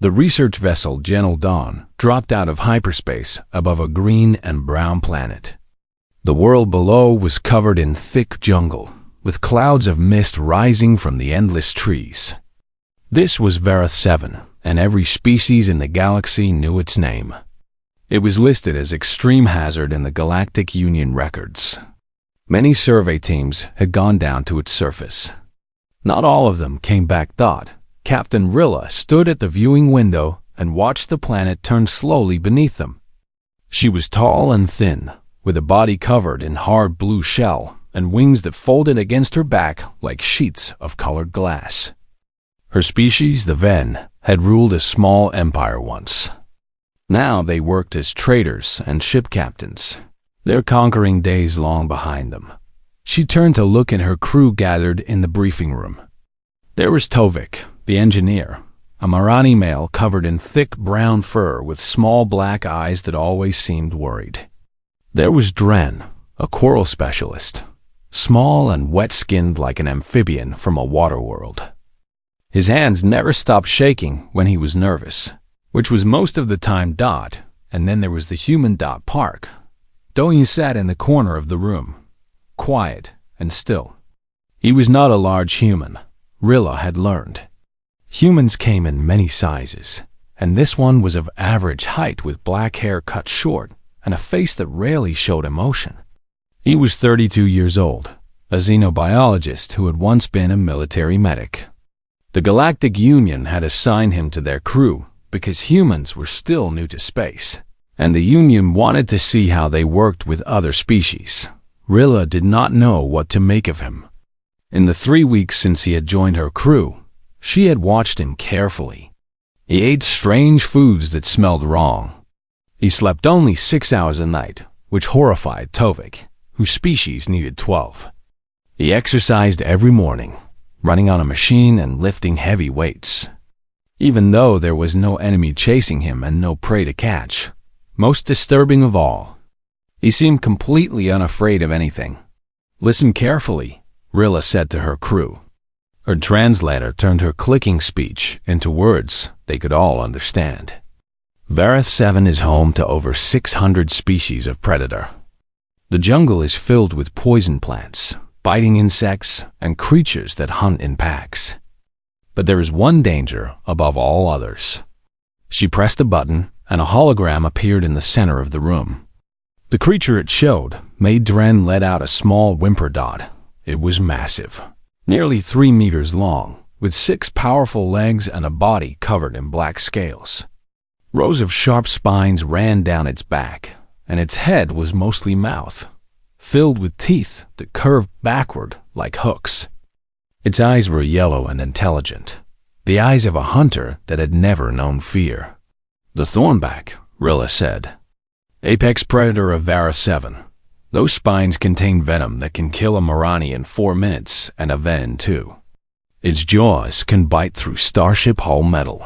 The research vessel Gentle Dawn dropped out of hyperspace above a green and brown planet. The world below was covered in thick jungle, with clouds of mist rising from the endless trees. This was Vareth 7, and every species in the galaxy knew its name. It was listed as extreme hazard in the Galactic Union records. Many survey teams had gone down to its surface. Not all of them came back. Captain Rilla stood at the viewing window and watched the planet turn slowly beneath them. She was tall and thin, with a body covered in hard blue shell and wings that folded against her back like sheets of colored glass. Her species, the Ven, had ruled a small empire once. Now they worked as traders and ship captains, their conquering days long behind them. She turned to look at her crew gathered in the briefing room. There was Tovik, the engineer, a Marani male covered in thick brown fur with small black eyes that always seemed worried. There was Dren, a coral specialist, small and wet-skinned like an amphibian from a water world. His hands never stopped shaking when he was nervous, which was most of the time. And then there was the human. Park. Doyin sat in the corner of the room, quiet and still. He was not a large human, Rilla had learned. Humans came in many sizes, and this one was of average height with black hair cut short and a face that rarely showed emotion. He was 32 years old, a xenobiologist who had once been a military medic. The Galactic Union had assigned him to their crew because humans were still new to space, and the Union wanted to see how they worked with other species. Rilla did not know what to make of him. In the 3 weeks since he had joined her crew, she had watched him carefully. He ate strange foods that smelled wrong. He slept only 6 hours a night, which horrified Tovik, whose species needed 12. He exercised every morning, running on a machine and lifting heavy weights. Even though there was no enemy chasing him and no prey to catch, most disturbing of all, he seemed completely unafraid of anything. "Listen carefully," Rilla said to her crew. Her translator turned her clicking speech into words they could all understand. Vareth 7 is home to over 600 species of predator. The jungle is filled with poison plants, biting insects, and creatures that hunt in packs. But there is one danger above all others. She pressed a button, and a hologram appeared in the center of the room. The creature it showed made Dren let out a small whimper. It was massive, nearly 3 meters long, with 6 powerful legs and a body covered in black scales. Rows of sharp spines ran down its back, and its head was mostly mouth, filled with teeth that curved backward like hooks. Its eyes were yellow and intelligent, the eyes of a hunter that had never known fear. "The Thornback," Rilla said. "Apex predator of Vareth 7. Those spines contain venom that can kill a Marani in 4 minutes and a Ven too. Its jaws can bite through starship hull metal.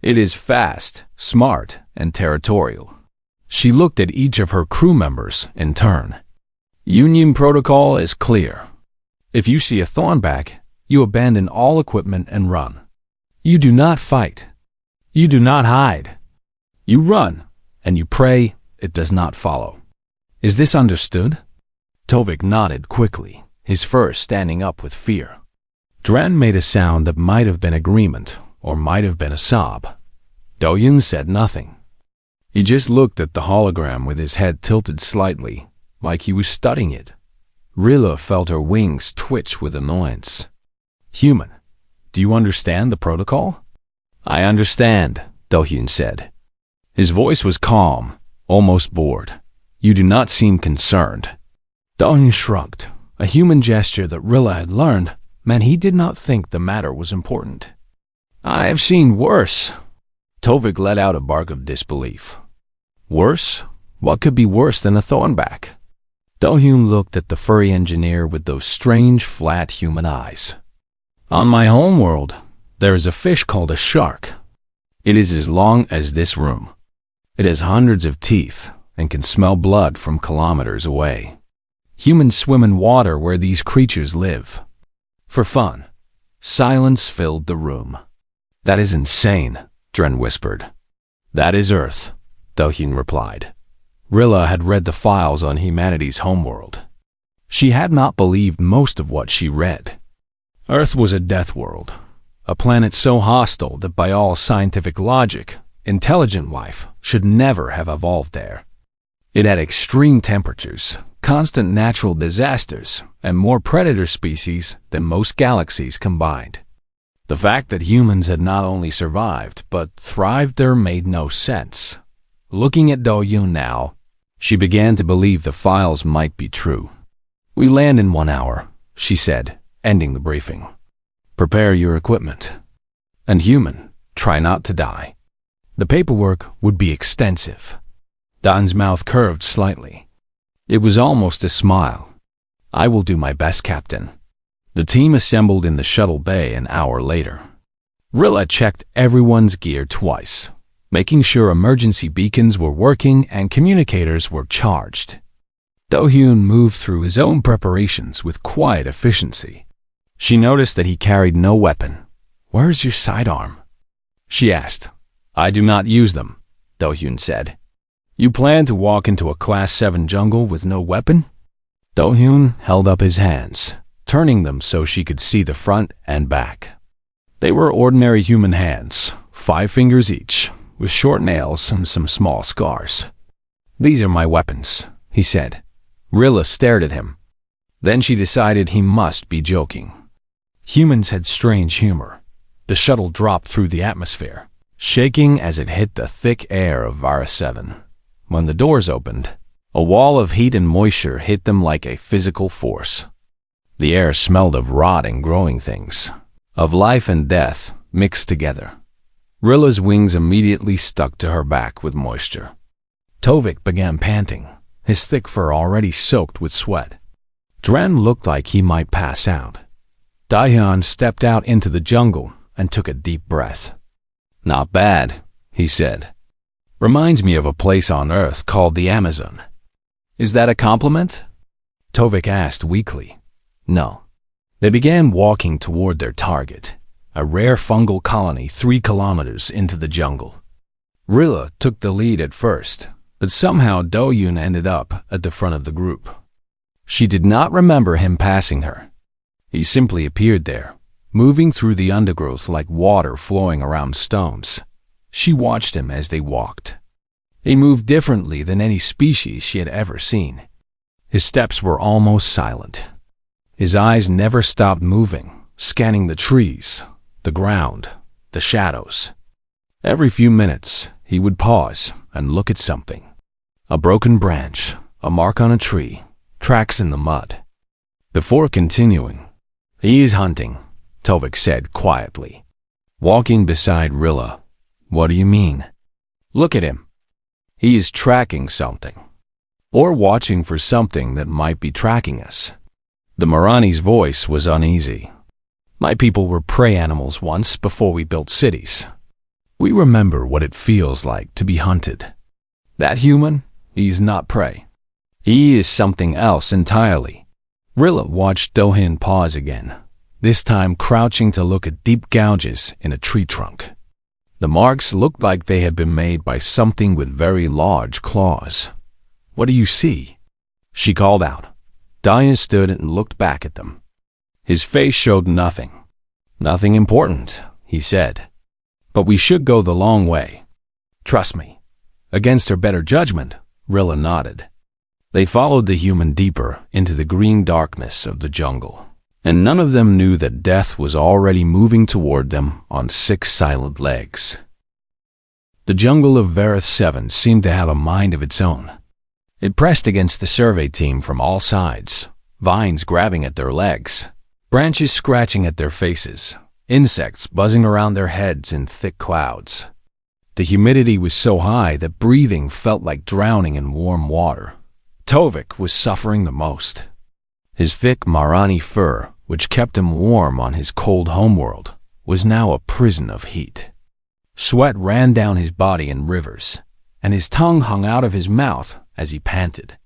It is fast, smart, and territorial." She looked at each of her crew members in turn. "Union protocol is clear. If you see a Thornback, you abandon all equipment and run. You do not fight. You do not hide. You run, and you pray it does not follow. Is this understood?" Tovik nodded quickly, his fur standing up with fear. Dren made a sound that might have been agreement or might have been a sob. Doyin said nothing. He just looked at the hologram with his head tilted slightly, like he was studying it. Rilla felt her wings twitch with annoyance. "Human, do you understand the protocol?" "I understand," Doyin said. His voice was calm, almost bored. "You do not seem concerned." Doyin shrugged, a human gesture that Rilla had learned meant he did not think the matter was important. "I have seen worse." Tovik let out a bark of disbelief. "Worse? What could be worse than a Thornback?" Dohyun looked at the furry engineer with those strange, flat human eyes. "On my homeworld, there is a fish called a shark. It is as long as this room. It has hundreds of teeth and can smell blood from kilometers away. Humans swim in water where these creatures live. For fun." Silence filled the room. "That is insane," Dren whispered. That is Earth, Do-hyun replied. Rilla had read the files on humanity's homeworld. She had not believed most of what she read. Earth was a death world, a planet so hostile that by all scientific logic, intelligent life should never have evolved there. It had extreme temperatures, constant natural disasters, and more predator species than most galaxies combined. The fact that humans had not only survived, but thrived there made no sense. Looking at Do-hyun now, she began to believe the files might be true. We land in 1 hour, she said, ending the briefing. Prepare your equipment. And human, try not to die. The paperwork would be extensive. Don's mouth curved slightly. It was almost a smile. I will do my best, Captain. The team assembled in the shuttle bay an hour later. Rilla checked everyone's gear twice, making sure emergency beacons were working and communicators were charged. Do-hyun moved through his own preparations with quiet efficiency. She noticed that he carried no weapon. Where's your sidearm? She asked. I do not use them, Do-hyun said. You plan to walk into a Class 7 jungle with no weapon? Do-hyun held up his hands, turning them so she could see the front and back. They were ordinary human hands, 5 fingers each, with short nails and some small scars. These are my weapons, he said. Rilla stared at him. Then she decided he must be joking. Humans had strange humor. The shuttle dropped through the atmosphere, shaking as it hit the thick air of Varus 7. When the doors opened, a wall of heat and moisture hit them like a physical force. The air smelled of rot and growing things, of life and death mixed together. Rilla's wings immediately stuck to her back with moisture. Tovik began panting, his thick fur already soaked with sweat. Dren looked like he might pass out. Do-hyun stepped out into the jungle and took a deep breath. Not bad, he said. Reminds me of a place on Earth called the Amazon. Is that a compliment? Tovik asked weakly. No. They began walking toward their target, a rare fungal colony 3 kilometers into the jungle. Rilla took the lead at first, but somehow Do-hyun ended up at the front of the group. She did not remember him passing her. He simply appeared there, moving through the undergrowth like water flowing around stones. She watched him as they walked. He moved differently than any species she had ever seen. His steps were almost silent. His eyes never stopped moving, scanning the trees, the ground, the shadows. Every few minutes, he would pause and look at something. A broken branch, a mark on a tree, tracks in the mud. Before continuing, he is hunting, Tovik said quietly. Walking beside Rilla. What do you mean? Look at him. He is tracking something. Or watching for something that might be tracking us. The Marani's voice was uneasy. My people were prey animals once before we built cities. We remember what it feels like to be hunted. That human, he's not prey. He is something else entirely. Rilla watched Do-hyun pause again, this time crouching to look at deep gouges in a tree trunk. The marks looked like they had been made by something with very large claws. What do you see? She called out. Do-hyun stood and looked back at them. His face showed nothing. Nothing important, he said. But we should go the long way. Trust me. Against her better judgment, Rilla nodded. They followed the human deeper into the green darkness of the jungle, and none of them knew that death was already moving toward them on 6 silent legs. The jungle of Varus 7 seemed to have a mind of its own. It pressed against the survey team from all sides, vines grabbing at their legs, branches scratching at their faces, insects buzzing around their heads in thick clouds. The humidity was so high that breathing felt like drowning in warm water. Tovik was suffering the most. His thick Marani fur, which kept him warm on his cold homeworld, was now a prison of heat. Sweat ran down his body in rivers, and his tongue hung out of his mouth as he panted.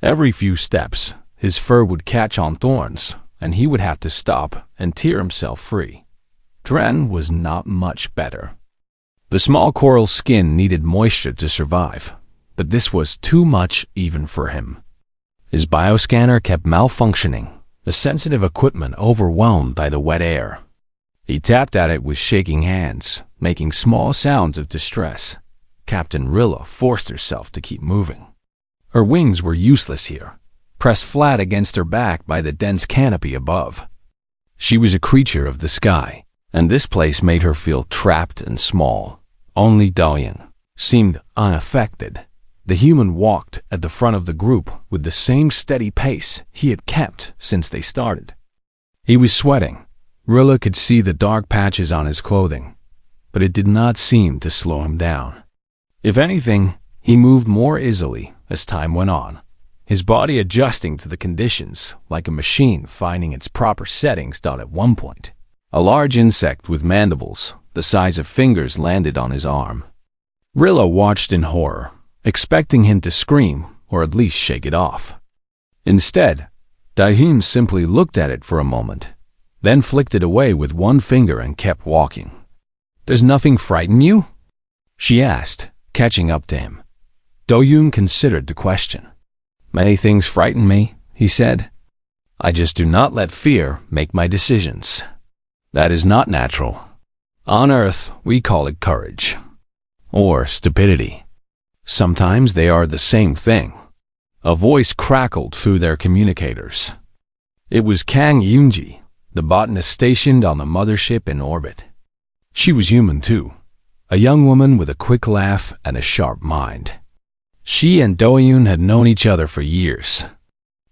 Every few steps, his fur would catch on thorns, and he would have to stop and tear himself free. Dren was not much better. The small coral skin needed moisture to survive, but this was too much even for him. His bioscanner kept malfunctioning, the sensitive equipment overwhelmed by the wet air. He tapped at it with shaking hands, making small sounds of distress. Captain Rilla forced herself to keep moving. Her wings were useless here, pressed flat against her back by the dense canopy above. She was a creature of the sky, and this place made her feel trapped and small. Only Dalian seemed unaffected. The human walked at the front of the group with the same steady pace he had kept since they started. He was sweating. Rilla could see the dark patches on his clothing, but it did not seem to slow him down. If anything, he moved more easily as time went on, his body adjusting to the conditions like a machine finding its proper settings. At one point, a large insect with mandibles the size of fingers landed on his arm. Rilla watched in horror, expecting him to scream or at least shake it off. Instead, Dahyun simply looked at it for a moment, then flicked it away with one finger and kept walking. "Does nothing frighten you?" she asked, catching up to him. Dahyun considered the question. "Many things frighten me," he said. "I just do not let fear make my decisions. That is not natural. On Earth, we call it courage. Or stupidity. Sometimes they are the same thing." A voice crackled through their communicators. It was Kang Yoonji, the botanist stationed on the mothership in orbit. She was human too, a young woman with a quick laugh and a sharp mind. She and Doyoon had known each other for years,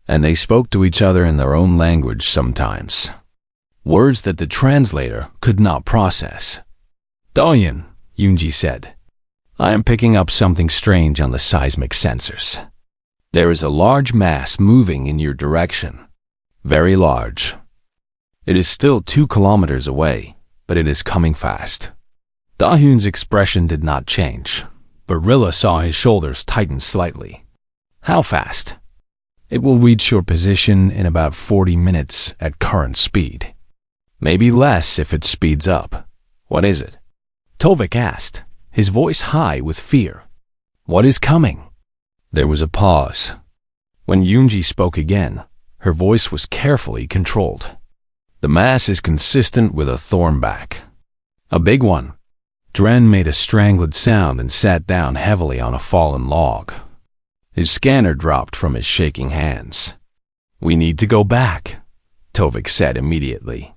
and they spoke to each other in their own language sometimes, words that the translator could not process. "Doyoon," Yoonji said, "I am picking up something strange on the seismic sensors. There is a large mass moving in your direction. Very large. It is still 2 kilometers away, but it is coming fast." Dahyun's expression did not change, but Rilla saw his shoulders tighten slightly. "How fast?" "It will reach your position in about 40 minutes at current speed. Maybe less if it speeds up." "What is it?" Tovik asked, his voice high with fear. "What is coming?" There was a pause. When Yoonji spoke again, her voice was carefully controlled. "The mass is consistent with a thornback. A big one." Dren made a strangled sound and sat down heavily on a fallen log. His scanner dropped from his shaking hands. "We need to go back," Tovik said immediately.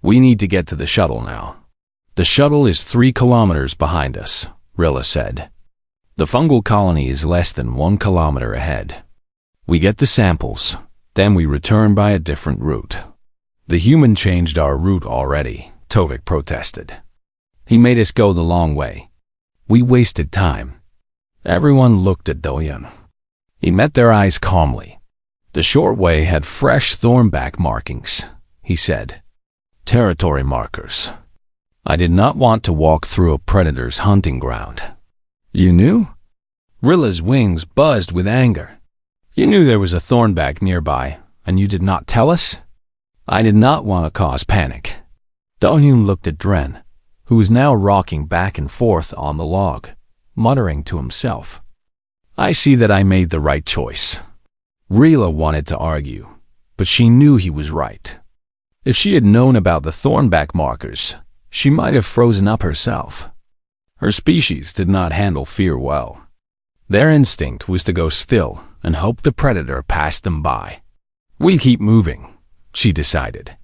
"We need to get to the shuttle now." "The shuttle is 3 kilometers behind us," Rilla said. "The fungal colony is less than 1 kilometer ahead. We get the samples, then we return by a different route." "The human changed our route already," Tovik protested. "He made us go the long way. We wasted time." Everyone looked at Doyoon. He met their eyes calmly. "The short way had fresh thornback markings," he said. "Territory markers. I did not want to walk through a predator's hunting ground." "You knew?" Rilla's wings buzzed with anger. "You knew there was a thornback nearby, and you did not tell us?" "I did not want to cause panic." Dohyun looked at Dren, who was now rocking back and forth on the log, muttering to himself. "I see that I made the right choice." Rilla wanted to argue, but she knew he was right. If she had known about the thornback markers, she might have frozen up herself. Her species did not handle fear well. Their instinct was to go still and hope the predator passed them by. "We keep moving," she decided.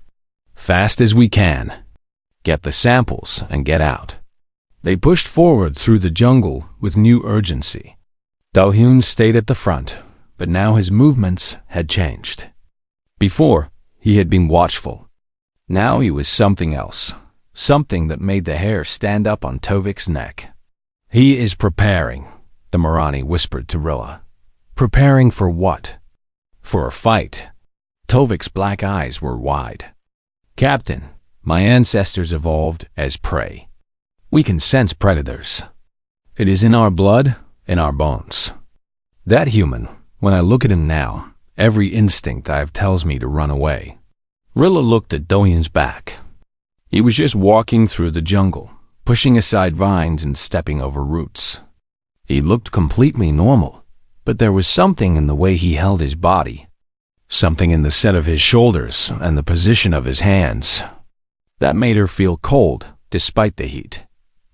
"Fast as we can. Get the samples and get out." They pushed forward through the jungle with new urgency. Dohyun stayed at the front, but now his movements had changed. Before, he had been watchful. Now he was something else. Something that made the hair stand up on Tovik's neck. "He is preparing," the Marani whispered to Rilla. "Preparing for what?" "For a fight." Tovik's black eyes were wide. "Captain, my ancestors evolved as prey. We can sense predators. It is in our blood, in our bones. That human, when I look at him now, every instinct I have tells me to run away." Rilla looked at Dohyun's back. He was just walking through the jungle, pushing aside vines and stepping over roots. He looked completely normal, but there was something in the way he held his body, something in the set of his shoulders and the position of his hands, that made her feel cold despite the heat.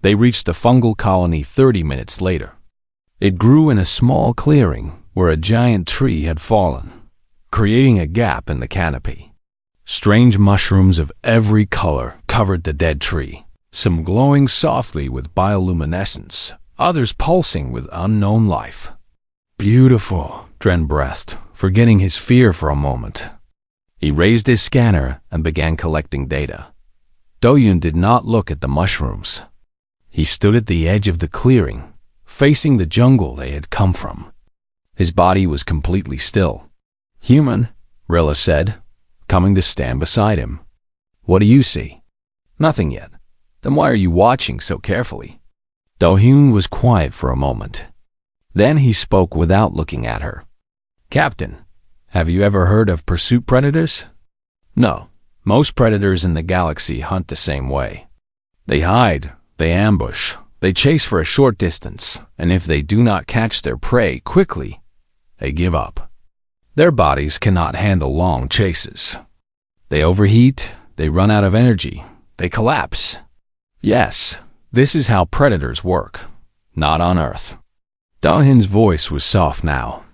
They reached the fungal colony 30 minutes later. It grew in a small clearing where a giant tree had fallen, creating a gap in the canopy. Strange mushrooms of every color covered the dead tree, some glowing softly with bioluminescence, others pulsing with unknown life. Beautiful, Dren breathed, forgetting his fear for a moment. He raised his scanner and began collecting data. Do-Yoon did not look at the mushrooms. He stood at the edge of the clearing, facing the jungle they had come from. His body was completely still. "Human," Rilla said, coming to stand beside him. "What do you see?" "Nothing yet." "Then why are you watching so carefully?" Do-Hyun was quiet for a moment. Then he spoke without looking at her. "Captain, have you ever heard of pursuit predators?" "No. Most predators in the galaxy hunt the same way. They hide, they ambush, they chase for a short distance, and if they do not catch their prey quickly, they give up. Their bodies cannot handle long chases. They overheat, they run out of energy, they collapse. Yes, this is how predators work, not on Earth." Do-Hyun's voice was soft now.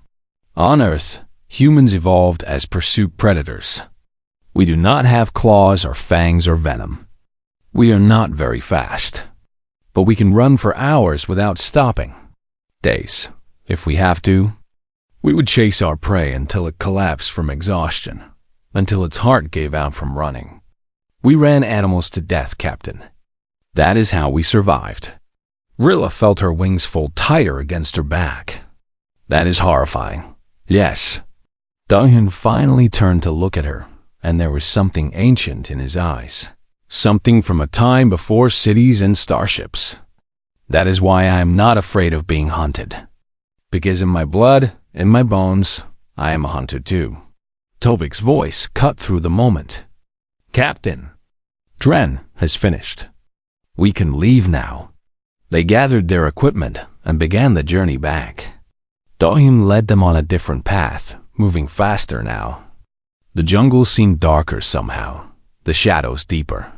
"On Earth, humans evolved as pursuit predators. We do not have claws or fangs or venom. We are not very fast, but we can run for hours without stopping. Days, if we have to. We would chase our prey until it collapsed from exhaustion, until its heart gave out from running. We ran animals to death, Captain. That is how we survived." Rilla felt her wings fold tighter against her back. "That is horrifying." "Yes." Do-Hyun finally turned to look at her, and there was something ancient in his eyes. Something from a time before cities and starships. "That is why I am not afraid of being hunted. Because in my blood, in my bones, I am a hunter too." Tovik's voice cut through the moment. "Captain, Dren has finished. We can leave now." They gathered their equipment and began the journey back. Do-Hyun led them on a different path, moving faster now. The jungle seemed darker somehow, the shadows deeper.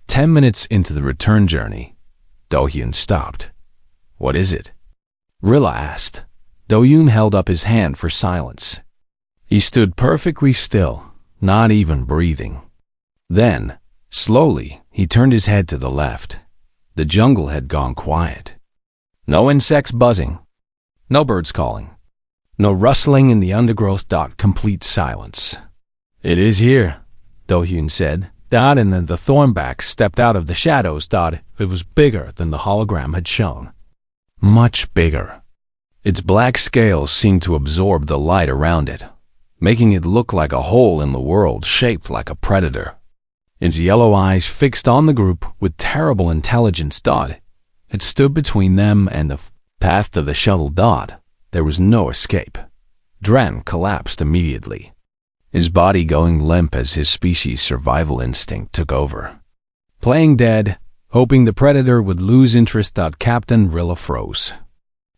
10 minutes into the return journey, Do-Hyun stopped. "What is it?" Rilla asked. Do-Hyun held up his hand for silence. He stood perfectly still, not even breathing. Then, slowly, he turned his head to the left. The jungle had gone quiet. No insects buzzing, no birds calling, no rustling in the undergrowth. Complete silence. "It is here," Do-Hyun said. And then the thornback stepped out of the shadows. It was bigger than the hologram had shown. Much bigger. Its black scales seemed to absorb the light around it, making it look like a hole in the world shaped like a predator. Its yellow eyes fixed on the group with terrible intelligence. It stood between them and the path to the shuttle. There was no escape. Dren collapsed immediately, his body going limp as his species' survival instinct took over. Playing dead, hoping the predator would lose interest. Captain Rilla froze.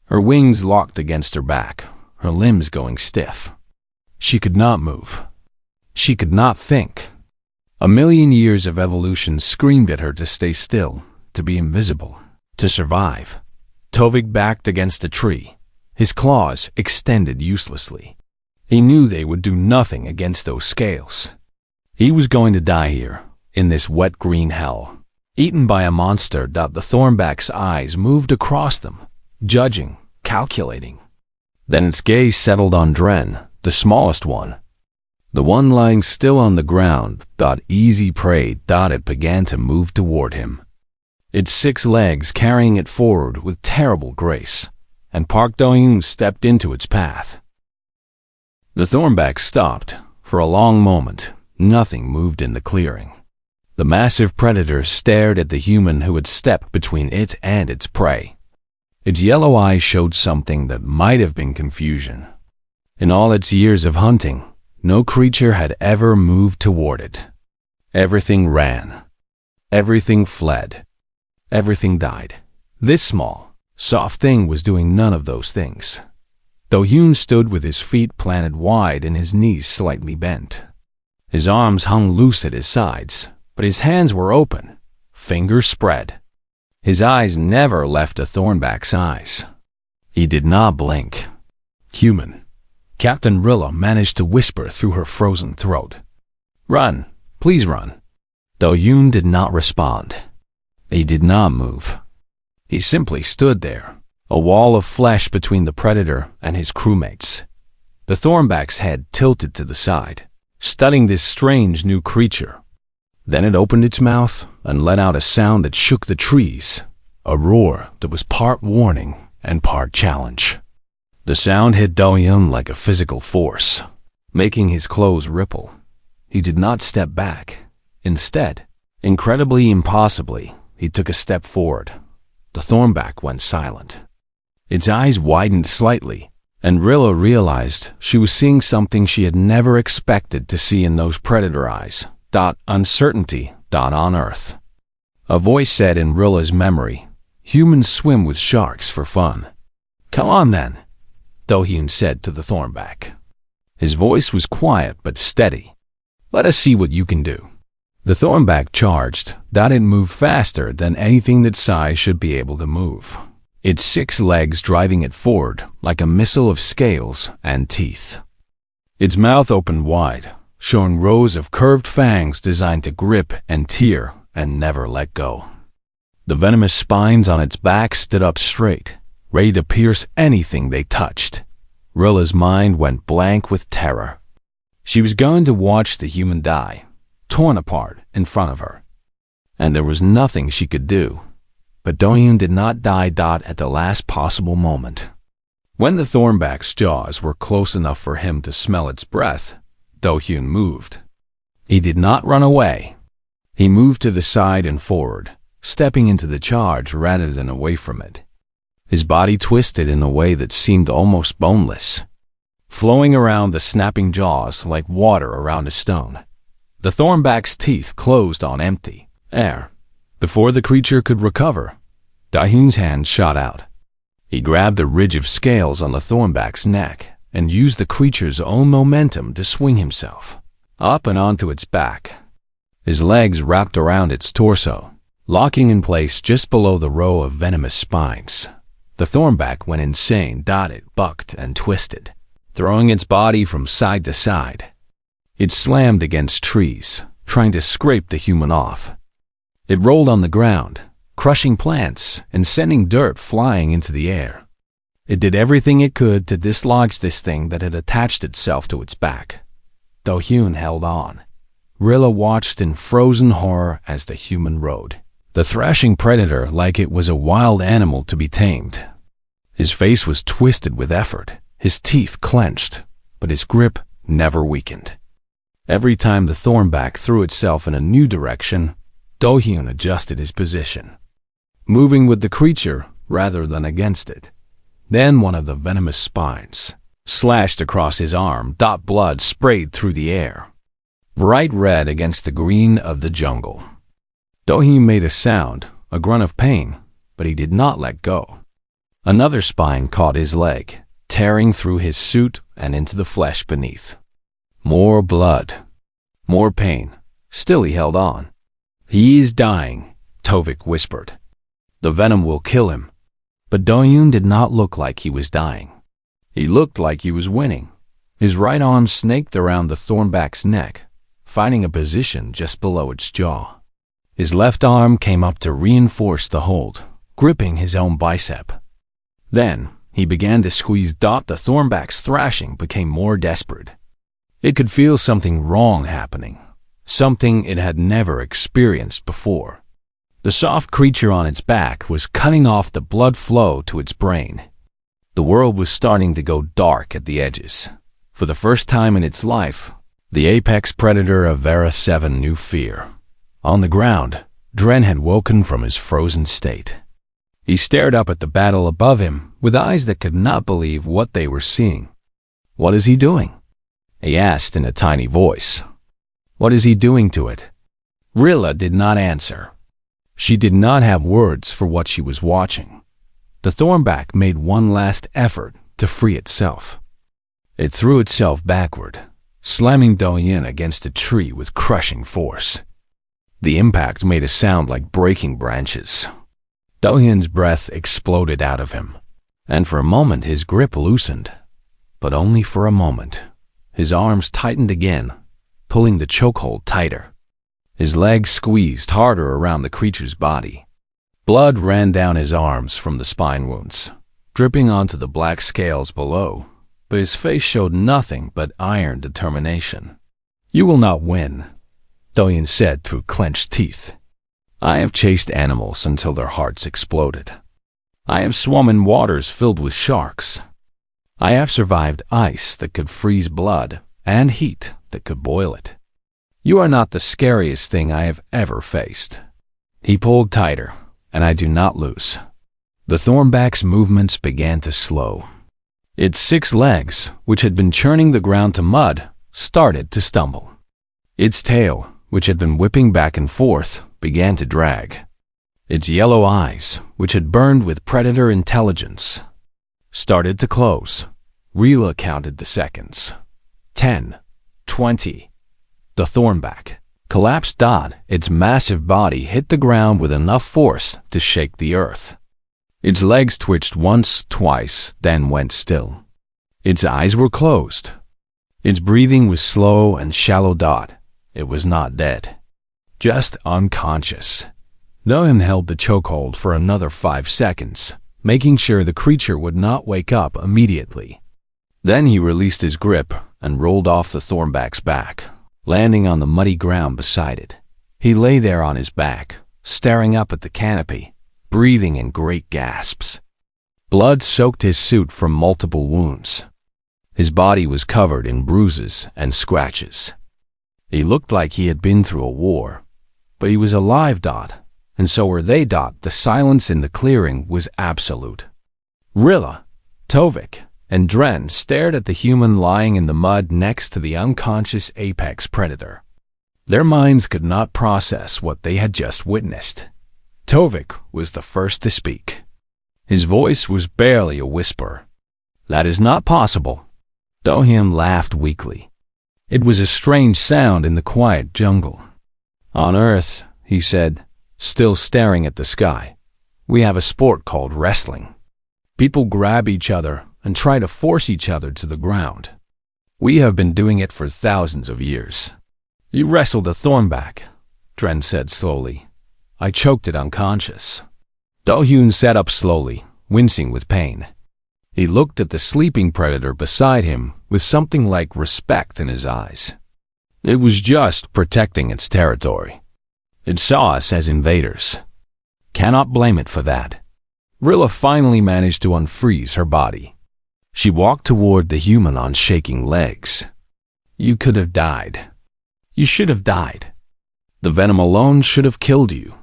Her wings locked against her back, her limbs going stiff. She could not move. She could not think. A million years of evolution screamed at her to stay still, to be invisible, to survive. Tovik backed against a tree, his claws extended uselessly. He knew they would do nothing against those scales. He was going to die here, in this wet green hell, eaten by a monster. The thornback's eyes moved across them, judging, calculating. Then its gaze settled on Dren, the smallest one. The one lying still on the ground. Easy prey. It began to move toward him, its 6 legs carrying it forward with terrible grace, and Park Do-Hyun stepped into its path. The thornback stopped. For a long moment, nothing moved in the clearing. The massive predator stared at the human who had stepped between it and its prey. Its yellow eyes showed something that might have been confusion. In all its years of hunting, no creature had ever moved toward it. Everything ran. Everything fled. everything died. This small, soft thing was doing none of those things. Do-hyun stood with his feet planted wide and his knees slightly bent. His arms hung loose at his sides, but his hands were open, fingers spread. His eyes never left the Thornback's eyes. He did not blink. "Human," Captain Rilla managed to whisper through her frozen throat. "Run, please run." Do-hyun did not respond. He did not move. He simply stood there, a wall of flesh between the predator and his crewmates. The Thornback's head tilted to the side, studying this strange new creature. Then it opened its mouth and let out a sound that shook the trees, a roar that was part warning and part challenge. The sound hit Do-hyun like a physical force, making his clothes ripple. He did not step back. Instead, incredibly impossibly, he took a step forward. The Thornback went silent. Its eyes widened slightly, and Rilla realized she was seeing something she had never expected to see in those predator eyes. Uncertainty. On Earth. A voice said in Rilla's memory, "Humans swim with sharks for fun." "Come on then," Do-hyun said to the Thornback. His voice was quiet but steady. "Let us see what you can do." The Thornback charged. It moved faster than anything that Psy should be able to move, its 6 legs driving it forward like a missile of scales and teeth. Its mouth opened wide, showing rows of curved fangs designed to grip and tear and never let go. The venomous spines on its back stood up straight, ready to pierce anything they touched. Rilla's mind went blank with terror. She was going to watch the human die, torn apart in front of her. And there was nothing she could do. But Do-hyun did not die. At the last possible moment. When the Thornback's jaws were close enough for him to smell its breath, Do-hyun moved. He did not run away. He moved to the side and forward, stepping into the charge rather than away from it. His body twisted in a way that seemed almost boneless, flowing around the snapping jaws like water around a stone. The Thornback's teeth closed on empty air. Before the creature could recover, Do-hyun's hand shot out. He grabbed a ridge of scales on the Thornback's neck and used the creature's own momentum to swing himself up and onto its back. His legs wrapped around its torso, locking in place just below the row of venomous spines. The Thornback went insane. It bucked and twisted, throwing its body from side to side. It slammed against trees, trying to scrape the human off. It rolled on the ground, crushing plants and sending dirt flying into the air. It did everything it could to dislodge this thing that had attached itself to its back. Do-hyun held on. Rilla watched in frozen horror as the human rode the thrashing predator like it was a wild animal to be tamed. His face was twisted with effort, his teeth clenched, but his grip never weakened. Every time the Thornback threw itself in a new direction, Do-hyun adjusted his position, moving with the creature rather than against it. Then one of the venomous spines slashed across his arm. Blood sprayed through the air, bright red against the green of the jungle. Do-hyun made a sound, a grunt of pain, but he did not let go. Another spine caught his leg, tearing through his suit and into the flesh beneath. More blood, more pain. Still he held on. "He is dying," Tovik whispered. "The venom will kill him." But Do-hyun did not look like he was dying. He looked like he was winning. His right arm snaked around the Thornback's neck, finding a position just below its jaw. His left arm came up to reinforce the hold, gripping his own bicep. Then he began to squeeze. The Thornback's thrashing became more desperate. It could feel something wrong happening, something it had never experienced before. The soft creature on its back was cutting off the blood flow to its brain. The world was starting to go dark at the edges. For the first time in its life, the apex predator of Vera 7 knew fear. On the ground, Dren had woken from his frozen state. He stared up at the battle above him with eyes that could not believe what they were seeing. "What is he doing?" he asked in a tiny voice. "What is he doing to it?" Rilla did not answer. She did not have words for what she was watching. The thornback made one last effort to free itself. It threw itself backward, slamming Do-Yin against a tree with crushing force. The impact made a sound like breaking branches. Do-Yin's breath exploded out of him, and for a moment his grip loosened. But only for a moment. His arms tightened again, pulling the chokehold tighter. His legs squeezed harder around the creature's body. Blood ran down his arms from the spine wounds, dripping onto the black scales below, but his face showed nothing but iron determination. "You will not win," Do-Yin said through clenched teeth. "I have chased animals until their hearts exploded. I have swum in waters filled with sharks. I have survived ice that could freeze blood and heat that could boil it. You are not the scariest thing I have ever faced." He pulled tighter, and I do not lose. The thornback's movements began to slow. Its 6 legs, which had been churning the ground to mud, started to stumble. Its tail, which had been whipping back and forth, began to drag. Its yellow eyes, which had burned with predator intelligence, started to close. Rila counted the seconds. 10, 20. The thornback collapsed. Its massive body hit the ground with enough force to shake the earth. Its legs twitched once, twice, then went still. Its eyes were closed. Its breathing was slow and shallow. It was not dead, just unconscious. Do-Yin held the chokehold for another 5 seconds, making sure the creature would not wake up immediately. Then he released his grip and rolled off the thornback's back, landing on the muddy ground beside it. He lay there on his back, staring up at the canopy, breathing in great gasps. Blood soaked his suit from multiple wounds. His body was covered in bruises and scratches. He looked like he had been through a war, but he was alive. And so were they. The silence in the clearing was absolute. Rilla, Tovik, and Dren stared at the human lying in the mud next to the unconscious apex predator. Their minds could not process what they had just witnessed. Tovik was the first to speak. His voice was barely a whisper. "That is not possible." Do-Yin laughed weakly. It was a strange sound in the quiet jungle. "On Earth," he said, still staring at the sky, "we have a sport called wrestling. People grab each other and try to force each other to the ground. We have been doing it for thousands of years." "You wrestled a thornback," Dren said slowly. "I choked it unconscious." Do-Yin sat up slowly, wincing with pain. He looked at the sleeping predator beside him with something like respect in his eyes. It was just protecting its territory. It saw us as invaders. Cannot blame it for that. Rilla finally managed to unfreeze her body. She walked toward the human on shaking legs. "You could have died. You should have died. The venom alone should have killed you."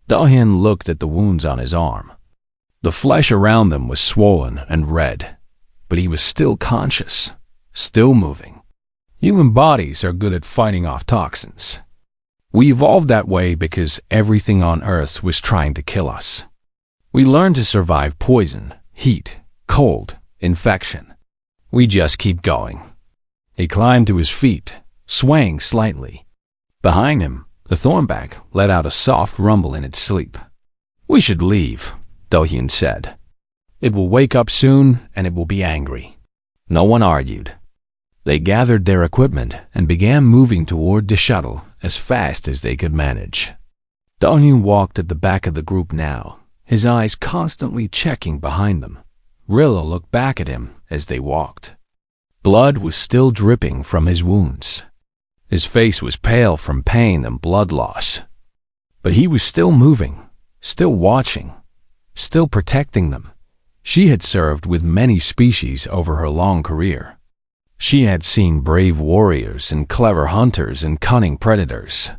Do-Yin looked at the wounds on his arm. The flesh around them was swollen and red, but he was still conscious, still moving. Human bodies are good at fighting off toxins. We evolved that way because everything on Earth was trying to kill us. We learned to survive poison, heat, cold, infection. We just keep going. He climbed to his feet, swaying slightly. Behind him, the thornback let out a soft rumble in its sleep. "We should leave," Do-Yin said. "It will wake up soon and it will be angry." No one argued. They gathered their equipment and began moving toward the shuttle as fast as they could manage. Do-Yin walked at the back of the group now, his eyes constantly checking behind them. Rilla looked back at him as they walked. Blood was still dripping from his wounds. His face was pale from pain and blood loss. But he was still moving, still watching, still protecting them. She had served with many species over her long career. She had seen brave warriors and clever hunters and cunning predators.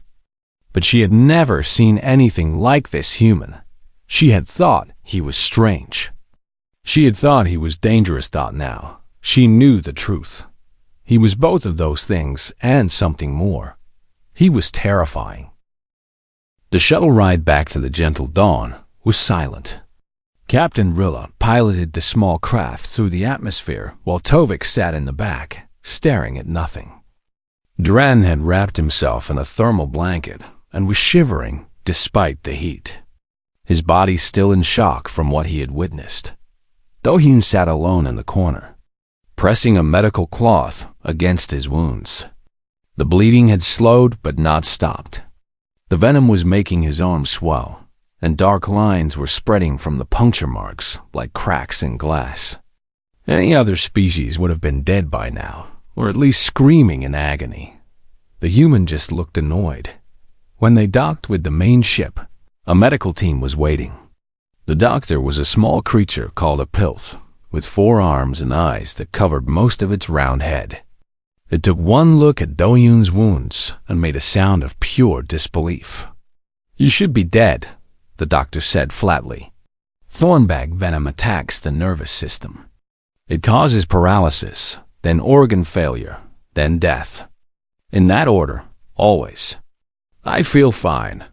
But she had never seen anything like this human. She had thought he was strange. She had thought he was dangerous. Now, she knew the truth. He was both of those things and something more. He was terrifying. The shuttle ride back to the gentle dawn was silent. Captain Rilla piloted the small craft through the atmosphere while Tovik sat in the back, staring at nothing. Dren had wrapped himself in a thermal blanket and was shivering despite the heat, his body still in shock from what he had witnessed. Do-hyun sat alone in the corner, pressing a medical cloth against his wounds. The bleeding had slowed but not stopped. The venom was making his arms swell, and dark lines were spreading from the puncture marks like cracks in glass. Any other species would have been dead by now, or at least screaming in agony. The human just looked annoyed. When they docked with the main ship, a medical team was waiting. The doctor was a small creature called a pilth, with 4 arms and eyes that covered most of its round head. It took one look at Do-hyun's wounds and made a sound of pure disbelief. "You should be dead," the doctor said flatly. "Thornbag venom attacks the nervous system. It causes paralysis, then organ failure, then death. In that order, always." "I feel fine,"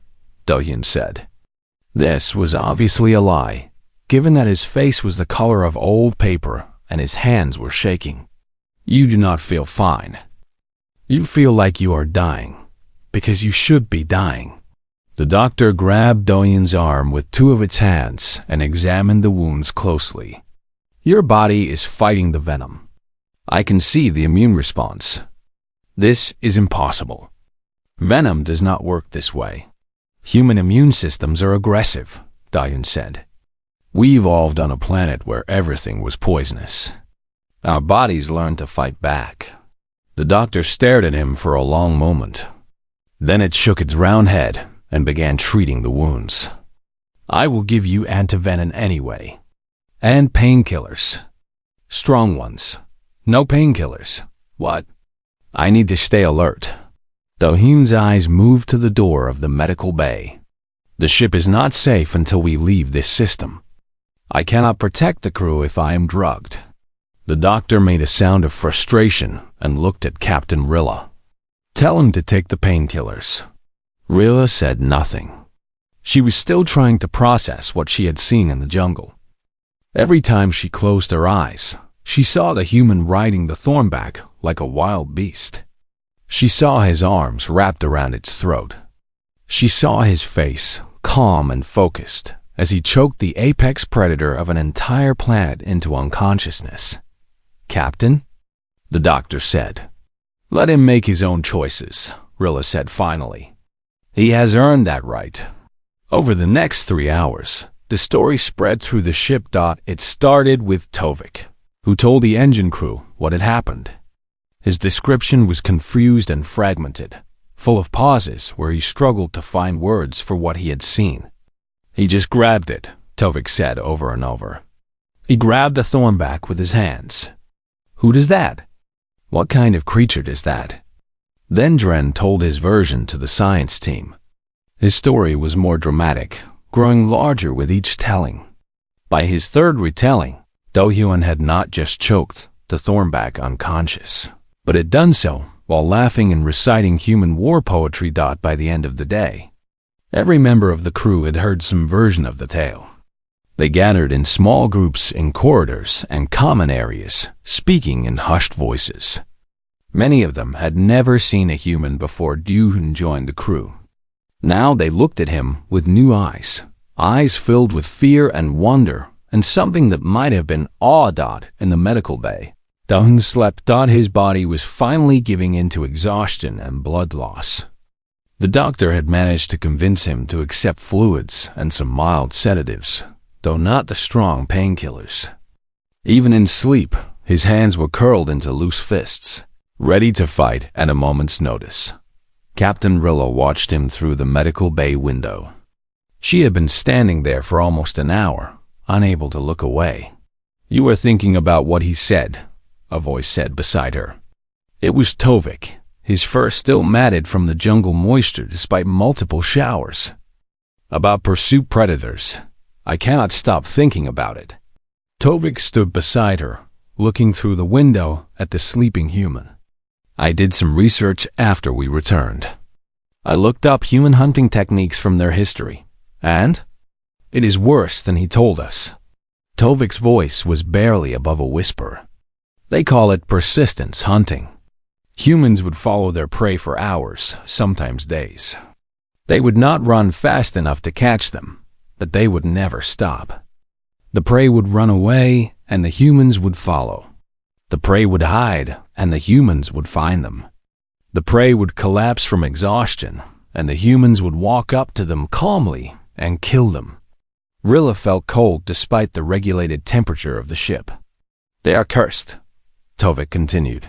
Do-hyun said. This was obviously a lie, given that his face was the color of old paper and his hands were shaking. "You do not feel fine. You feel like you are dying, because you should be dying." The doctor grabbed Do-hyun's arm with 2 of its hands and examined the wounds closely. "Your body is fighting the venom. I can see the immune response. This is impossible. Venom does not work this way. Human immune systems are aggressive," Do-hyun said. "We evolved on a planet where everything was poisonous. Our bodies learned to fight back." The doctor stared at him for a long moment. Then it shook its round head and began treating the wounds. "I will give you antivenom anyway. And painkillers. Strong ones. No painkillers. What?" "I need to stay alert." Do-hyun's eyes moved to the door of the medical bay. "The ship is not safe until we leave this system. I cannot protect the crew if I am drugged." The doctor made a sound of frustration and looked at Captain Rilla. "Tell him to take the painkillers." Rilla said nothing. She was still trying to process what she had seen in the jungle. Every time she closed her eyes, she saw the human riding the thornback like a wild beast. She saw his arms wrapped around its throat. She saw his face, calm and focused, as he choked the apex predator of an entire planet into unconsciousness. "Captain?" the doctor said. "Let him make his own choices," Rilla said finally. "He has earned that right." Over the next 3 hours, the story spread through the ship. It started with Tovik, who told the engine crew what had happened. His description was confused and fragmented, full of pauses where he struggled to find words for what he had seen. "He just grabbed it," Tovik said over and over. "He grabbed the thornback with his hands." "Who does that? What kind of creature does that?" Then Dren told his version to the science team. His story was more dramatic, growing larger with each telling. By his 3rd retelling, Do-hyun had not just choked the thornback unconscious, but had done so while laughing and reciting human war poetry. By the end of the day, every member of the crew had heard some version of the tale. They gathered in small groups in corridors and common areas, speaking in hushed voices. Many of them had never seen a human before Do-hyun joined the crew. Now they looked at him with new eyes, eyes filled with fear and wonder, and something that might have been awe. In the medical bay, Do-hyun slept. His body was finally giving in to exhaustion and blood loss. The doctor had managed to convince him to accept fluids and some mild sedatives, though not the strong painkillers. Even in sleep, his hands were curled into loose fists, ready to fight at a moment's notice. Captain Rilla watched him through the medical bay window. She had been standing there for almost an hour, unable to look away. "You are thinking about what he said," a voice said beside her. It was Tovik, his fur still matted from the jungle moisture despite multiple showers. "About pursuit predators. I cannot stop thinking about it." Tovik stood beside her, looking through the window at the sleeping human. "I did some research after we returned. I looked up human hunting techniques from their history, and it is worse than he told us. Tovik's voice was barely above a whisper. They call it persistence hunting. Humans would follow their prey for hours, sometimes days. They would not run fast enough to catch them, but they would never stop. The prey would run away, and the humans would follow. The prey would hide, and the humans would find them. The prey would collapse from exhaustion, and the humans would walk up to them calmly and kill them. Rilla felt cold despite the regulated temperature of the ship. They are cursed, Tovik continued.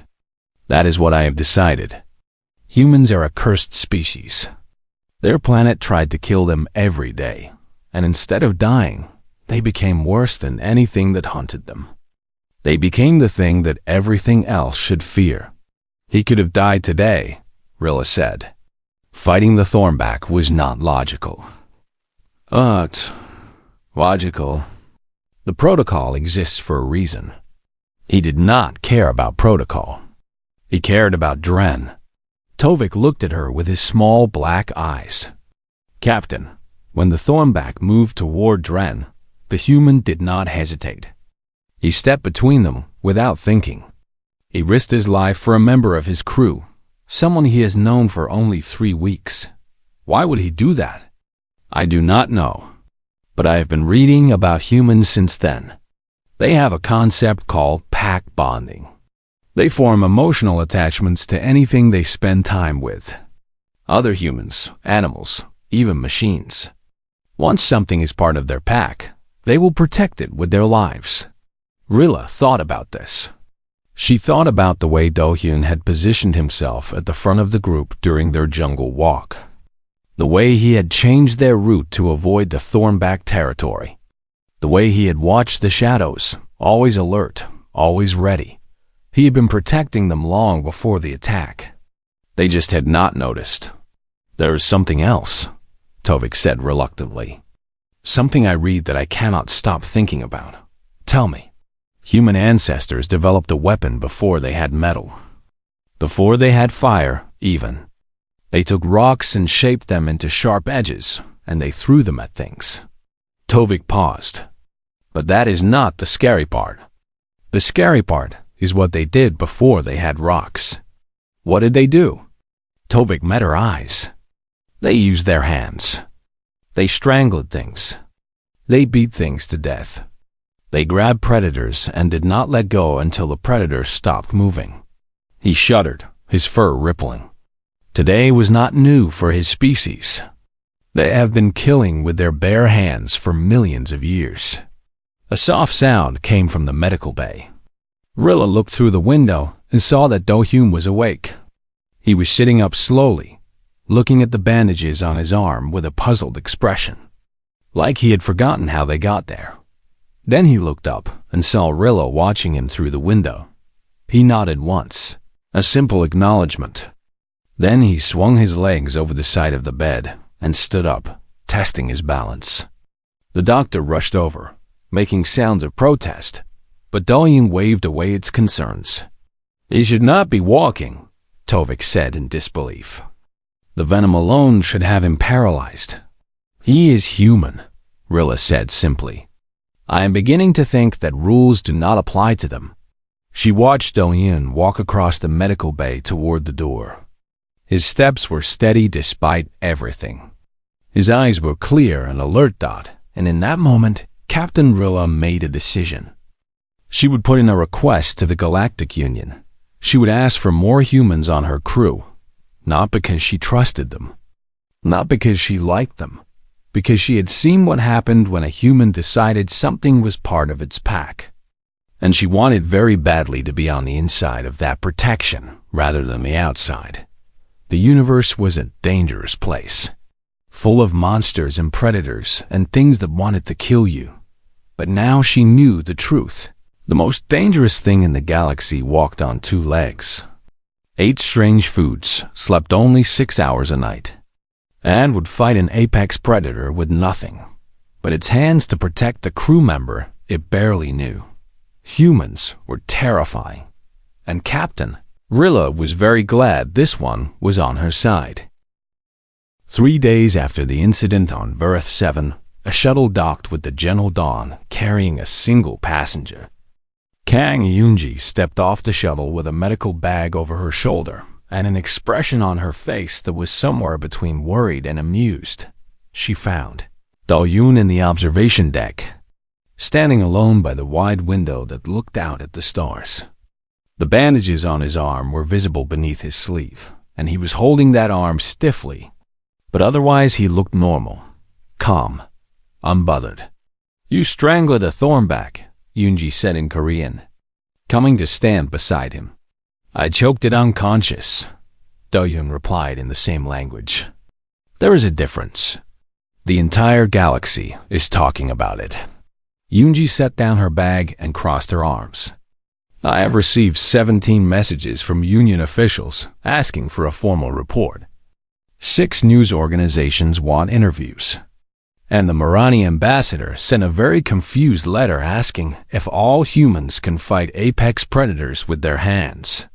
That is what I have decided. Humans are a cursed species. Their planet tried to kill them every day, and instead of dying, they became worse than anything that hunted them. They became the thing that everything else should fear. He could have died today, Rilla said. Fighting the Thornback was not logical. Logical. The protocol exists for a reason. He did not care about protocol. He cared about Dren. Tovik looked at her with his small black eyes. Captain, when the Thornback moved toward Dren, the human did not hesitate. He stepped between them without thinking. He risked his life for a member of his crew, someone he has known for only 3 weeks. Why would he do that? I do not know, but I have been reading about humans since then. They have a concept called pack bonding. They form emotional attachments to anything they spend time with. Other humans, animals, even machines. Once something is part of their pack, they will protect it with their lives. Rilla thought about this. She thought about the way Do-hyun had positioned himself at the front of the group during their jungle walk. The way he had changed their route to avoid the Thornback territory. The way he had watched the shadows, always alert, always ready. He had been protecting them long before the attack. They just had not noticed. There is something else, Tovik said reluctantly. Something I read that I cannot stop thinking about. Tell me. Human ancestors developed a weapon before they had metal. Before they had fire, even. They took rocks and shaped them into sharp edges, and they threw them at things. Tovik paused. But that is not the scary part. The scary part is what they did before they had rocks. What did they do? Tovik met her eyes. They used their hands. They strangled things. They beat things to death. They grabbed predators and did not let go until the predators stopped moving. He shuddered, his fur rippling. Today was not new for his species. They have been killing with their bare hands for millions of years. A soft sound came from the medical bay. Rilla looked through the window and saw that Do-hyun was awake. He was sitting up slowly, looking at the bandages on his arm with a puzzled expression, like he had forgotten how they got there. Then he looked up and saw Rilla watching him through the window. He nodded once, a simple acknowledgement. Then he swung his legs over the side of the bed and stood up, testing his balance. The doctor rushed over, making sounds of protest, but Do-hyun waved away its concerns. He should not be walking, Tovik said in disbelief. The venom alone should have him paralyzed. He is human, Rilla said simply. I am beginning to think that rules do not apply to them. She watched Do-hyun walk across the medical bay toward the door. His steps were steady despite everything. His eyes were clear and alert, and in that moment, Captain Rilla made a decision. She would put in a request to the Galactic Union. She would ask for more humans on her crew, not because she trusted them, not because she liked them, because she had seen what happened when a human decided something was part of its pack. And she wanted very badly to be on the inside of that protection rather than the outside. The universe was a dangerous place, full of monsters and predators and things that wanted to kill you. But now she knew the truth. The most dangerous thing in the galaxy walked on 2 legs, ate strange foods, slept only 6 hours a night, and would fight an apex predator with nothing but its hands to protect the crew member it barely knew. Humans were terrifying, and Captain Rilla was very glad this one was on her side. 3 days after the incident on Verith 7, a shuttle docked with the Gentle Dawn, carrying a single passenger. Kang Yunji stepped off the shuttle with a medical bag over her shoulder and an expression on her face that was somewhere between worried and amused. She found Do-yoon in the observation deck, standing alone by the wide window that looked out at the stars. The bandages on his arm were visible beneath his sleeve, and he was holding that arm stiffly, but otherwise he looked normal, calm, unbothered. "You strangled a thornback," Yunji said in Korean, coming to stand beside him. "I choked it unconscious," Do-yoon replied in the same language. "There is a difference. The entire galaxy is talking about it." Yunji set down her bag and crossed her arms. "I have received 17 messages from Union officials asking for a formal report. 6 news organizations want interviews. And the Marani ambassador sent a very confused letter asking if all humans can fight apex predators with their hands."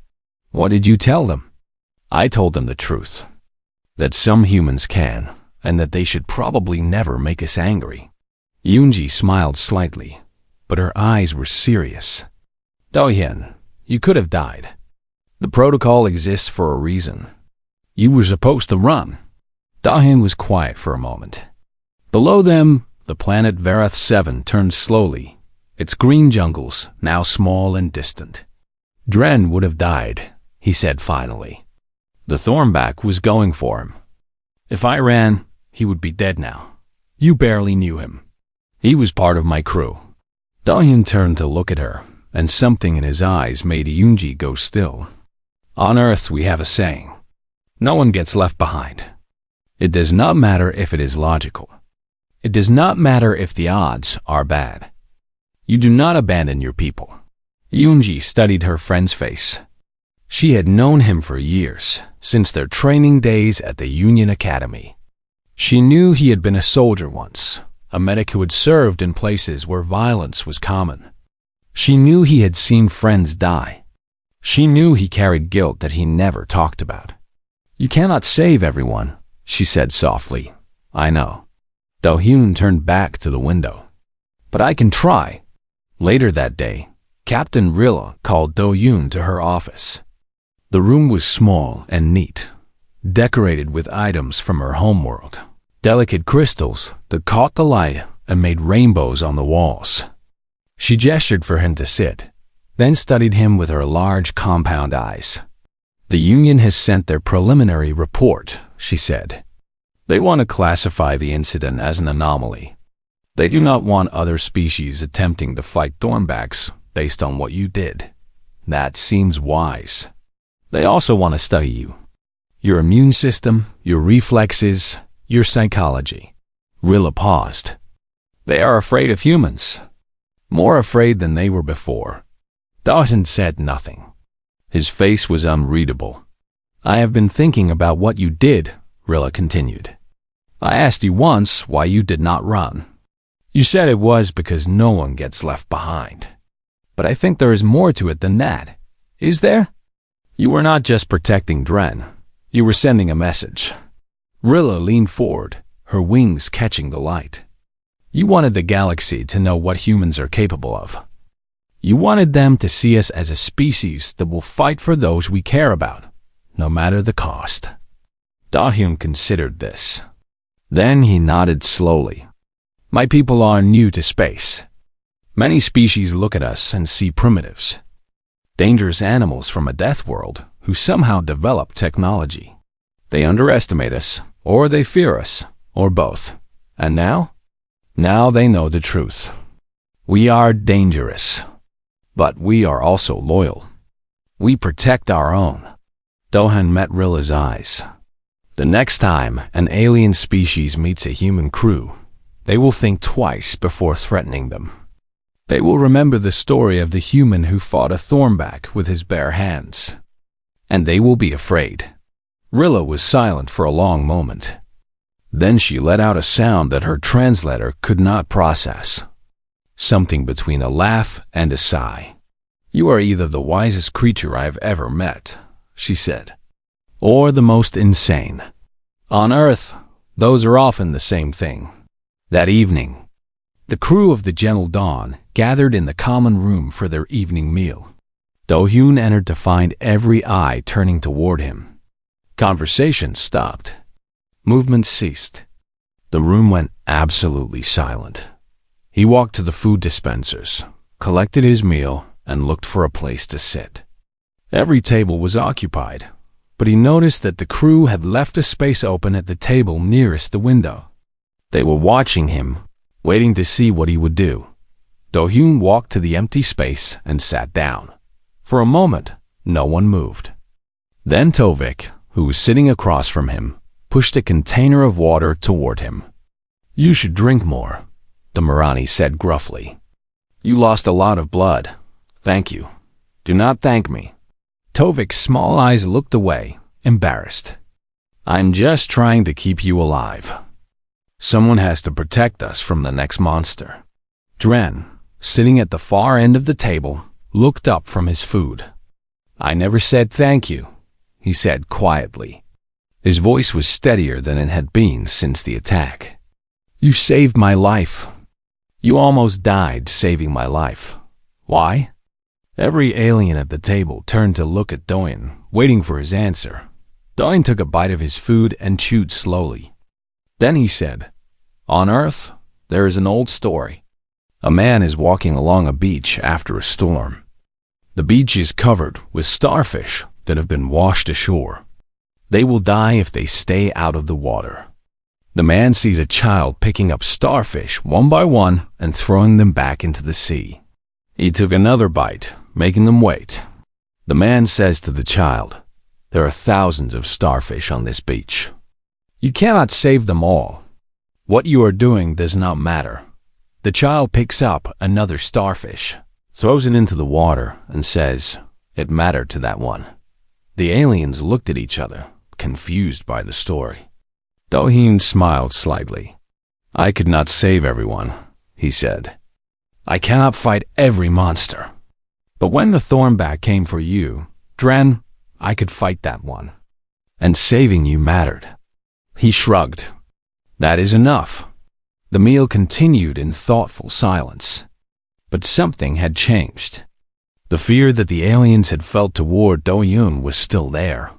"What did you tell them?" "I told them the truth. That some humans can, and that they should probably never make us angry." Yunji smiled slightly, but her eyes were serious. "Do-hyun, you could have died. The protocol exists for a reason. You were supposed to run." Do-hyun was quiet for a moment. Below them, the planet Verith 7 turned slowly, its green jungles now small and distant. "Dren would have died," he said finally. "The Thornback was going for him. If I ran, he would be dead now. You barely knew him. He was part of my crew." Do-hyun turned to look at her, and something in his eyes made Yunji go still. "On Earth we have a saying, no one gets left behind. It does not matter if it is logical. It does not matter if the odds are bad. You do not abandon your people." Yunji studied her friend's face. She had known him for years, since their training days at the Union Academy. She knew he had been a soldier once, a medic who had served in places where violence was common. She knew he had seen friends die. She knew he carried guilt that he never talked about. "You cannot save everyone," she said softly. "I know." Do-hyun turned back to the window. "But I can try." Later that day, Captain Rilla called Do-hyun to her office. The room was small and neat, decorated with items from her homeworld. Delicate crystals that caught the light and made rainbows on the walls. She gestured for him to sit, then studied him with her large compound eyes. "The Union has sent their preliminary report," she said. "They want to classify the incident as an anomaly. They do not want other species attempting to fight Thornbacks based on what you did. That seems wise. They also want to study you. Your immune system, your reflexes, your psychology." Rilla paused. "They are afraid of humans. More afraid than they were before." Do-hyun said nothing. His face was unreadable. "I have been thinking about what you did," Rilla continued. "I asked you once why you did not run. You said it was because no one gets left behind. But I think there is more to it than that. Is there? You were not just protecting Dren. You were sending a message." Rilla leaned forward, her wings catching the light. "You wanted the galaxy to know what humans are capable of. You wanted them to see us as a species that will fight for those we care about, no matter the cost." Do-hyun considered this. Then he nodded slowly. "My people are new to space. Many species look at us and see primitives. Dangerous animals from a death world who somehow develop technology. They underestimate us, or they fear us, or both. And now? Now they know the truth. We are dangerous. But we are also loyal. We protect our own." Do-hyun met Rilla's eyes. "The next time an alien species meets a human crew, they will think twice before threatening them. They will remember the story of the human who fought a Thornback with his bare hands. And they will be afraid." Rilla was silent for a long moment. Then she let out a sound that her translator could not process. Something between a laugh and a sigh. "You are either the wisest creature I have ever met," she said, "or the most insane. On Earth, Those are often the same thing. That evening, the crew of the Gentle Dawn gathered in the common room for their evening meal. Do-hyun entered to find every eye turning toward him. Conversation stopped. Movement ceased. The room went absolutely silent. He walked to the food dispensers, collected his meal, and looked for a place to sit. Every table was occupied, but he noticed that the crew had left a space open at the table nearest the window. They were watching him, waiting to see what he would do. Do-hyun walked to the empty space and sat down. For a moment, no one moved. Then Tovik, who was sitting across from him, pushed a container of water toward him. "You should drink more," the Marani said gruffly. "You lost a lot of blood. Thank you. Do not thank me." Tovik's small eyes looked away, embarrassed. "I'm just trying to keep you alive. Someone has to protect us from the next monster." Dren, sitting at the far end of the table, looked up from his food. "I never said thank you," he said quietly. His voice was steadier than it had been since the attack. "You saved my life. You almost died saving my life. Why?" Every alien at the table turned to look at Do-hyun, waiting for his answer. Do-hyun took a bite of his food and chewed slowly. Then he said, "On Earth, there is an old story. A man is walking along a beach after a storm. The beach is covered with starfish that have been washed ashore. They will die if they stay out of the water. The man sees a child picking up starfish one by one and throwing them back into the sea. He took another bite, making them wait. The man says to the child, 'There are thousands of starfish on this beach. You cannot save them all. What you are doing does not matter.' The child picks up another starfish, throws it into the water, and says, 'It mattered to that one.'" The aliens looked at each other, confused by the story. Do-hyun smiled slightly. "I could not save everyone," he said. "I cannot fight every monster. But when the Thornback came for you, Dren, I could fight that one. And saving you mattered." He shrugged. "That is enough." The meal continued in thoughtful silence. But something had changed. The fear that the aliens had felt toward Do-hyun was still there.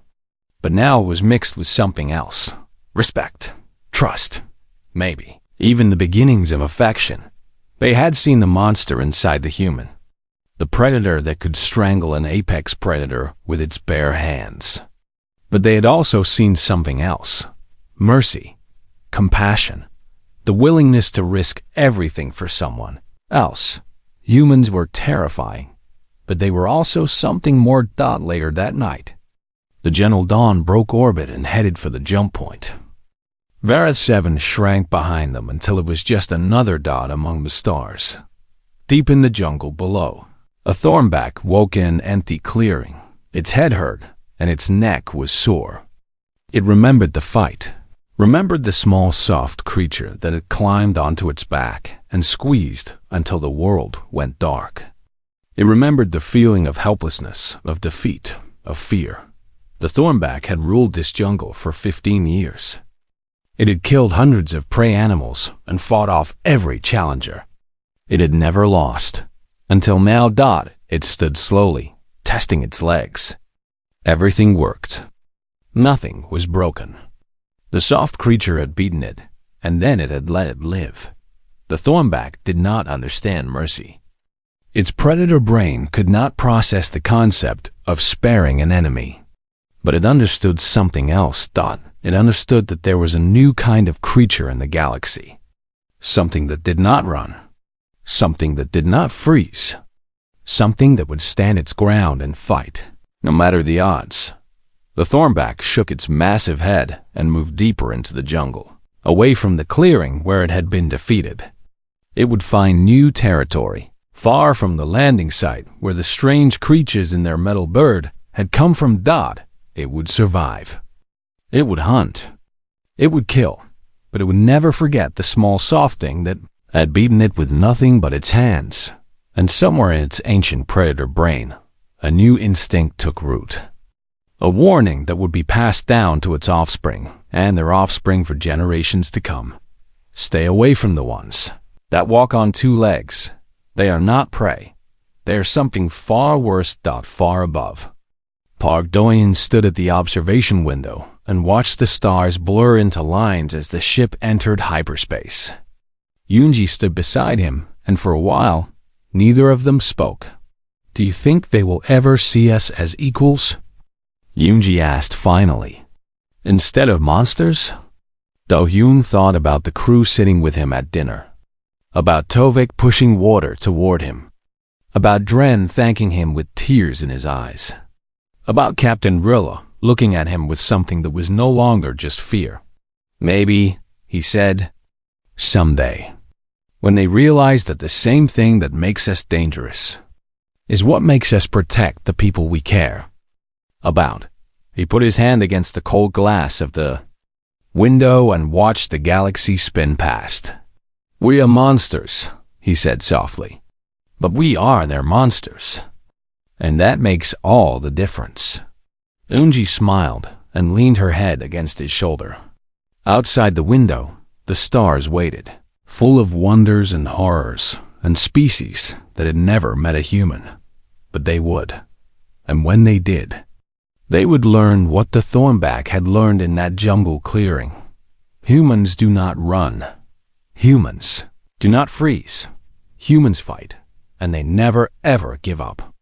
But now it was mixed with something else. Respect, trust, maybe even the beginnings of affection. They had seen the monster inside the human, the predator that could strangle an apex predator with its bare hands. But they had also seen something else: mercy, compassion, the willingness to risk everything for someone else. Humans were terrifying, but they were also something more. Later that night, the Gentle Dawn broke orbit and headed for the jump point. Vareth 7 shrank behind them until it was just another dot among the stars. Deep in the jungle below, a Thornback woke in an empty clearing. Its head hurt, and its neck was sore. It remembered the fight, remembered the small soft creature that had climbed onto its back and squeezed until the world went dark. It remembered the feeling of helplessness, of defeat, of fear. The Thornback had ruled this jungle for 15 years. It had killed hundreds of prey animals and fought off every challenger. It had never lost, until now. It stood slowly, testing its legs. Everything worked. Nothing was broken. The soft creature had beaten it, and then it had let it live. The Thornback did not understand mercy. Its predator brain could not process the concept of sparing an enemy. But it understood something else. It understood that there was a new kind of creature in the galaxy. Something that did not run. Something that did not freeze. Something that would stand its ground and fight, no matter the odds. The Thornback shook its massive head and moved deeper into the jungle, away from the clearing where it had been defeated. It would find new territory, far from the landing site where the strange creatures in their metal bird had come from. It would survive. It would hunt. It would kill, but it would never forget the small soft thing that had beaten it with nothing but its hands. And somewhere in its ancient predator brain, a new instinct took root. A warning that would be passed down to its offspring and their offspring for generations to come. Stay away from the ones that walk on two legs. They are not prey. They are something far worse, far above. Park Doyen stood at the observation window and watched the stars blur into lines as the ship entered hyperspace. Yoonji stood beside him, and for a while, neither of them spoke. "Do you think they will ever see us as equals?" Yoonji asked finally. "Instead of monsters?" Do-hyun thought about the crew sitting with him at dinner, about Tovik pushing water toward him, about Dren thanking him with tears in his eyes, about Captain Rilla looking at him with something that was no longer just fear. "Maybe," he said, "someday, when they realize that the same thing that makes us dangerous is what makes us protect the people we care about." He put his hand against the cold glass of the window and watched the galaxy spin past. "We are monsters," he said softly, "but we are their monsters. And that makes all the difference." Eunji smiled and leaned her head against his shoulder. Outside the window, the stars waited, full of wonders and horrors and species that had never met a human. But they would. And when they did, they would learn what the Thornback had learned in that jungle clearing. Humans do not run. Humans do not freeze. Humans fight, and they never ever give up.